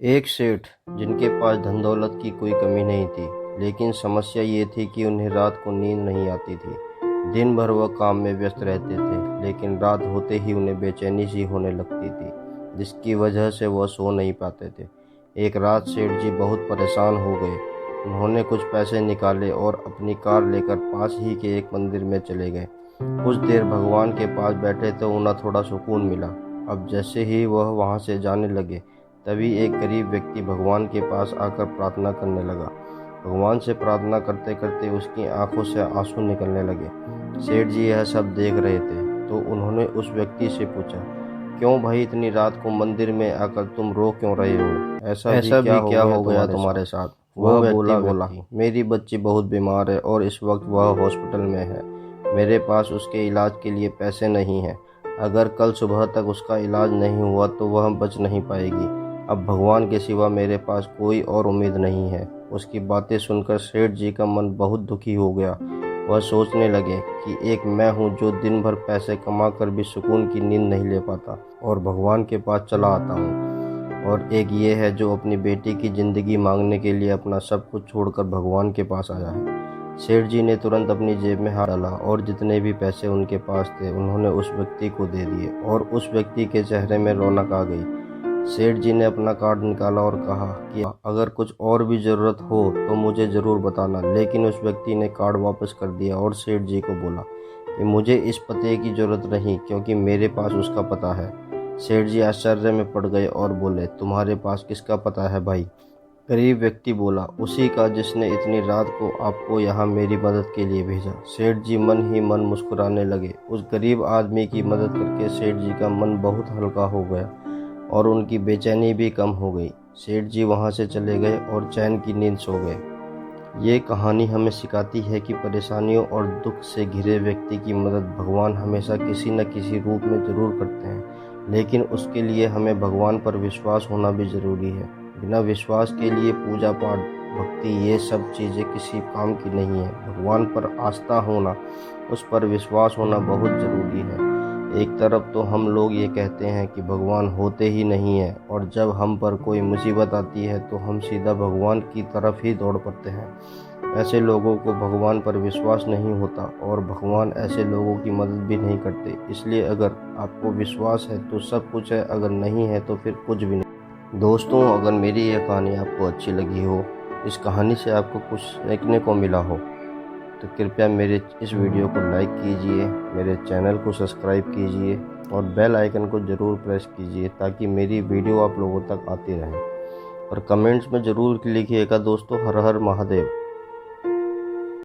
एक सेठ जिनके पास धन दौलत की कोई कमी नहीं थी, लेकिन समस्या ये थी कि उन्हें रात को नींद नहीं आती थी। दिन भर वह काम में व्यस्त रहते थे, लेकिन रात होते ही उन्हें बेचैनी सी होने लगती थी, जिसकी वजह से वह सो नहीं पाते थे। एक रात सेठ जी बहुत परेशान हो गए। उन्होंने कुछ पैसे निकाले और अपनी कार लेकर पास ही के एक मंदिर में चले गए। कुछ देर भगवान के पास बैठे तो उन्हें थोड़ा सुकून मिला। अब जैसे ही वह वहां से जाने लगे, तभी एक गरीब व्यक्ति भगवान के पास आकर प्रार्थना करने लगा। भगवान से प्रार्थना करते करते उसकी आंखों से आंसू निकलने लगे। सेठ जी यह सब देख रहे थे तो उन्होंने उस व्यक्ति से पूछा, क्यों भाई, इतनी रात को मंदिर में आकर तुम रो क्यों रहे हो? ऐसा भी क्या हो गया तुम्हारे साथ? वह व्यक्ति बोला, मेरी बच्ची बहुत बीमार है और इस वक्त वह हॉस्पिटल में है। मेरे पास उसके इलाज के लिए पैसे नहीं हैं। अगर कल सुबह तक उसका इलाज नहीं हुआ तो वह बच नहीं पाएगी। अब भगवान के सिवा मेरे पास कोई और उम्मीद नहीं है। उसकी बातें सुनकर सेठ जी का मन बहुत दुखी हो गया। वह सोचने लगे कि एक मैं हूँ जो दिन भर पैसे कमा कर भी सुकून की नींद नहीं ले पाता और भगवान के पास चला आता हूँ, और एक ये है जो अपनी बेटी की ज़िंदगी मांगने के लिए अपना सब कुछ छोड़कर भगवान के पास आया है। सेठ जी ने तुरंत अपनी जेब में हाथ डाला और जितने भी पैसे उनके पास थे उन्होंने उस व्यक्ति को दे दिए, और उस व्यक्ति के चेहरे में रौनक आ गई। सेठ जी ने अपना कार्ड निकाला और कहा कि अगर कुछ और भी ज़रूरत हो तो मुझे ज़रूर बताना, लेकिन उस व्यक्ति ने कार्ड वापस कर दिया और सेठ जी को बोला कि मुझे इस पते की ज़रूरत नहीं, क्योंकि मेरे पास उसका पता है। सेठ जी आश्चर्य में पड़ गए और बोले, तुम्हारे पास किसका पता है भाई? गरीब व्यक्ति बोला, उसी का जिसने इतनी रात को आपको यहाँ मेरी मदद के लिए भेजा। सेठ जी मन ही मन मुस्कुराने लगे। उस गरीब आदमी की मदद करके सेठ जी का मन बहुत हल्का हो गया और उनकी बेचैनी भी कम हो गई। सेठ जी वहाँ से चले गए और चैन की नींद सो गए। ये कहानी हमें सिखाती है कि परेशानियों और दुख से घिरे व्यक्ति की मदद भगवान हमेशा किसी न किसी रूप में ज़रूर करते हैं, लेकिन उसके लिए हमें भगवान पर विश्वास होना भी ज़रूरी है। बिना विश्वास के लिए पूजा पाठ, भक्ति, ये सब चीज़ें किसी काम की नहीं है। भगवान पर आस्था होना, उस पर विश्वास होना बहुत ज़रूरी है। एक तरफ तो हम लोग ये कहते हैं कि भगवान होते ही नहीं है, और जब हम पर कोई मुसीबत आती है तो हम सीधा भगवान की तरफ ही दौड़ पड़ते हैं। ऐसे लोगों को भगवान पर विश्वास नहीं होता और भगवान ऐसे लोगों की मदद भी नहीं करते। इसलिए अगर आपको विश्वास है तो सब कुछ है, अगर नहीं है तो फिर कुछ भी नहीं। दोस्तों, अगर मेरी यह कहानी आपको अच्छी लगी हो, इस कहानी से आपको कुछ सीखने को मिला हो, तो कृपया मेरे इस वीडियो को लाइक कीजिए, मेरे चैनल को सब्सक्राइब कीजिए और बेल आइकन को ज़रूर प्रेस कीजिए ताकि मेरी वीडियो आप लोगों तक आती रहे। और कमेंट्स में ज़रूर लिखिएगा दोस्तों, हर हर महादेव।